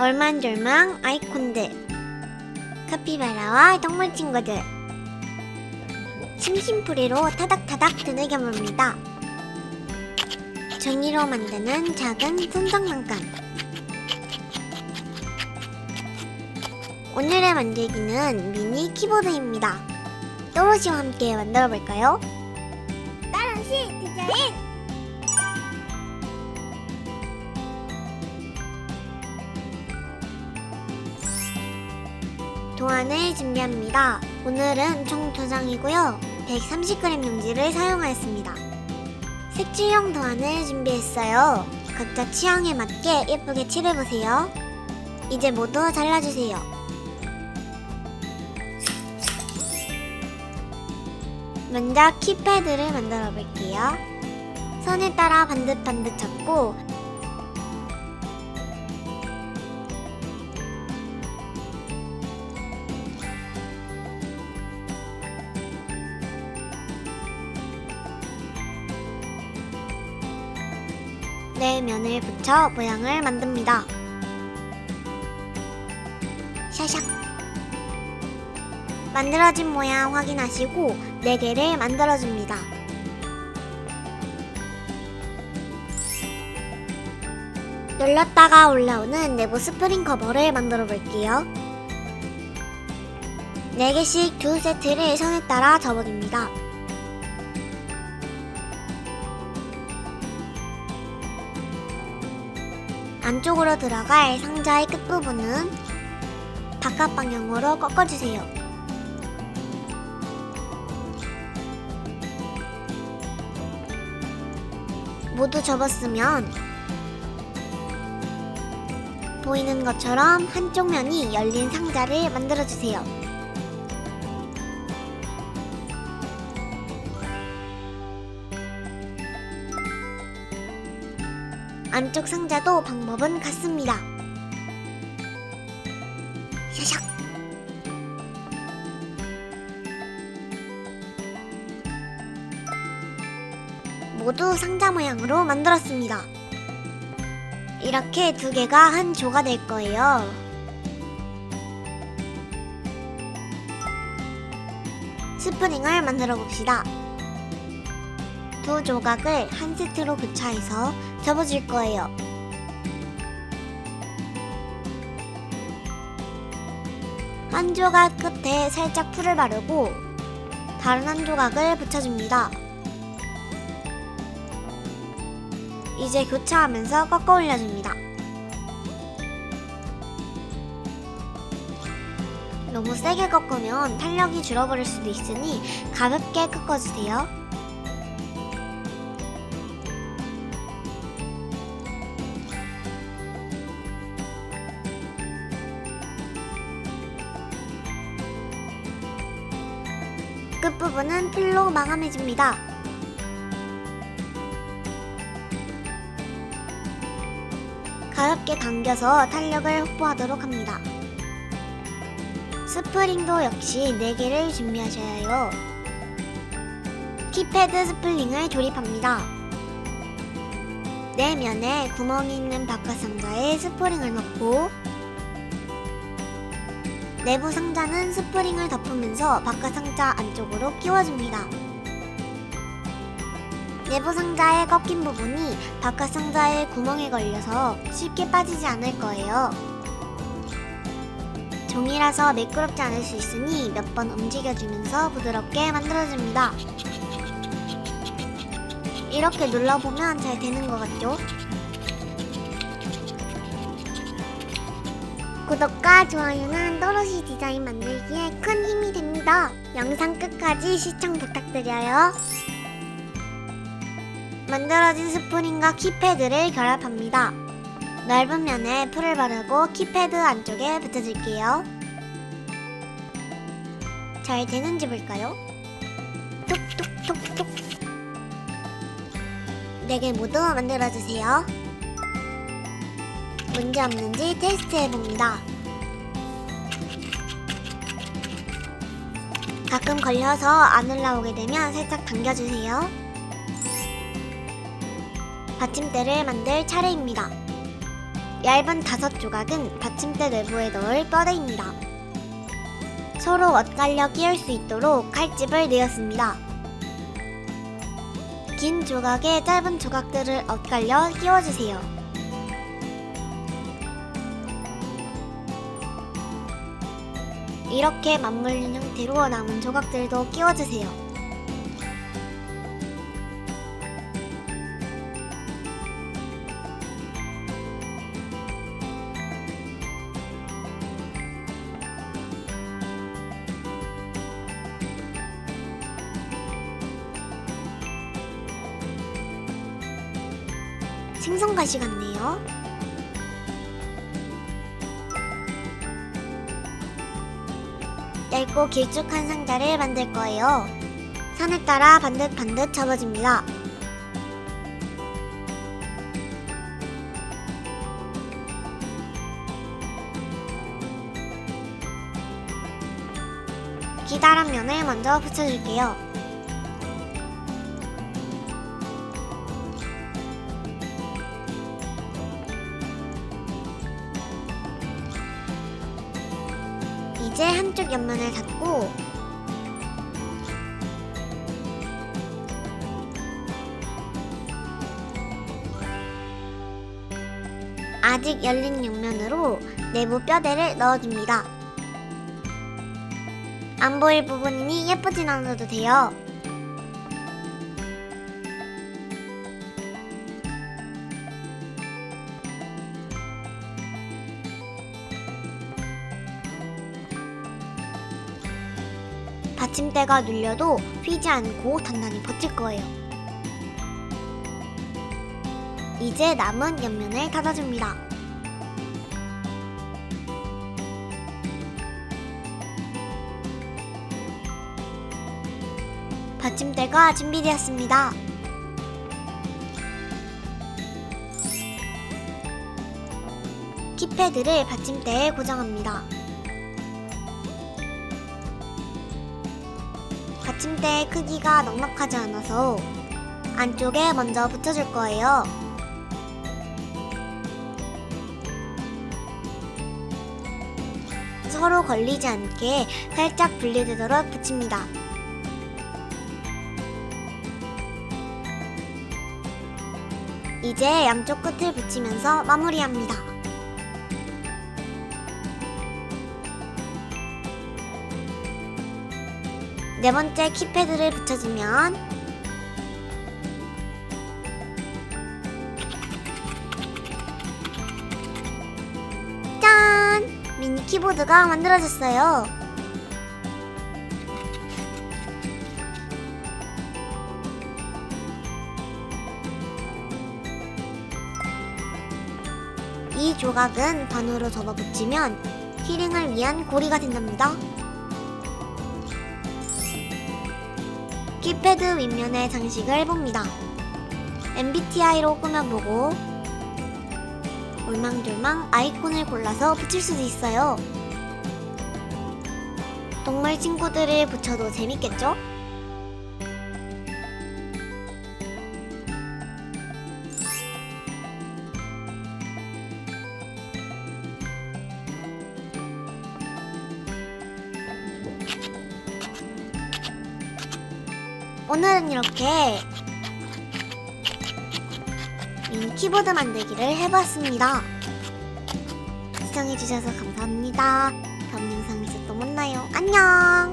얼만절망 아이콘들, 카피바라와 동물 친구들, 심심풀이로 타닥타닥 두들겨봅니다. 종이로 만드는 작은 손장난감. 오늘의 만들기는 미니 키보드입니다. 또로시와 함께 만들어볼까요? 또로시 디자인! 도안을 준비합니다. 오늘은 총 2장이고요. 130g 용지를 사용하였습니다. 색칠용 도안을 준비했어요. 각자 취향에 맞게 예쁘게 칠해보세요. 이제 모두 잘라주세요. 먼저 키패드를 만들어 볼게요. 선에 따라 반듯반듯 잡고 네 면을 붙여 모양을 만듭니다. 샤샥. 만들어진 모양 확인하시고 4개를 만들어줍니다. 눌렀다가 올라오는 내부 스프링 커버를 만들어 볼게요. 4개씩 2세트를 선에 따라 접어줍니다. 안쪽으로 들어갈 상자의 끝부분은 바깥 방향으로 꺾어주세요. 모두 접었으면 보이는 것처럼 한쪽 면이 열린 상자를 만들어주세요. 안쪽 상자도 방법은 같습니다. 샤샥. 모두 상자 모양으로 만들었습니다. 이렇게 2개가 한 조가 될 거예요. 스프링을 만들어 봅시다. 2 조각을 한 세트로 교차해서 접어줄 거예요. 한 조각 끝에 살짝 풀을 바르고 다른 한 조각을 붙여줍니다. 이제 교차하면서 꺾어 올려줍니다. 너무 세게 꺾으면 탄력이 줄어버릴 수도 있으니 가볍게 꺾어주세요. 끝부분은 풀로 마감해줍니다. 가볍게 당겨서 탄력을 확보하도록 합니다. 스프링도 역시 4개를 준비하셔야 해요. 키패드 스프링을 조립합니다. 4면에 구멍이 있는 바깥 상자에 스프링을 넣고 내부 상자는 스프링을 덮으면서 바깥 상자 안쪽으로 끼워줍니다. 내부 상자의 꺾인 부분이 바깥 상자의 구멍에 걸려서 쉽게 빠지지 않을 거예요. 종이라서 매끄럽지 않을 수 있으니 몇 번 움직여주면서 부드럽게 만들어줍니다. 이렇게 눌러보면 잘 되는 것 같죠? 구독과 좋아요는 또로시 디자인 만들기에 큰 힘이 됩니다. 영상 끝까지 시청 부탁드려요. 만들어진 스프링과 키패드를 결합합니다. 넓은 면에 풀을 바르고 키패드 안쪽에 붙여줄게요. 잘 되는지 볼까요? 톡톡톡톡. 4개 모두 만들어주세요. 문제 없는지 테스트해봅니다. 가끔 걸려서 안 올라오게 되면 살짝 당겨주세요. 받침대를 만들 차례입니다. 얇은 5조각은 받침대 내부에 넣을 뼈대입니다. 서로 엇갈려 끼울 수 있도록 칼집을 내었습니다. 긴 조각에 짧은 조각들을 엇갈려 끼워주세요. 이렇게 맞물린 형태로 남은 조각들도 끼워주세요. 생선가시 같네요. 얇고 길쭉한 상자를 만들 거예요. 선에 따라 반듯반듯 접어줍니다. 기다란 면을 먼저 붙여줄게요. 이제 한쪽 옆면을 닫고 아직 열린 옆면으로 내부 뼈대를 넣어줍니다. 안 보일 부분이니 예쁘진 않아도 돼요. 받침대가 눌려도 휘지 않고 단단히 버틸 거예요. 이제 남은 옆면을 닫아줍니다. 받침대가 준비되었습니다. 키패드를 받침대에 고정합니다. 받침대의 크기가 넉넉하지 않아서 안쪽에 먼저 붙여줄 거예요. 서로 걸리지 않게 살짝 분리되도록 붙입니다. 이제 양쪽 끝을 붙이면서 마무리합니다. 네 번째 키패드를 붙여주면 짠! 미니 키보드가 만들어졌어요. 이 조각은 반으로 접어 붙이면 키링을 위한 고리가 된답니다. 키패드 윗면에 장식을 해봅니다. MBTI로 꾸며보고 울망졸망 아이콘을 골라서 붙일 수도 있어요. 동물 친구들을 붙여도 재밌겠죠? 오늘은 이렇게 미니 키보드 만들기를 해봤습니다. 시청해주셔서 감사합니다. 다음 영상에서 또 만나요. 안녕!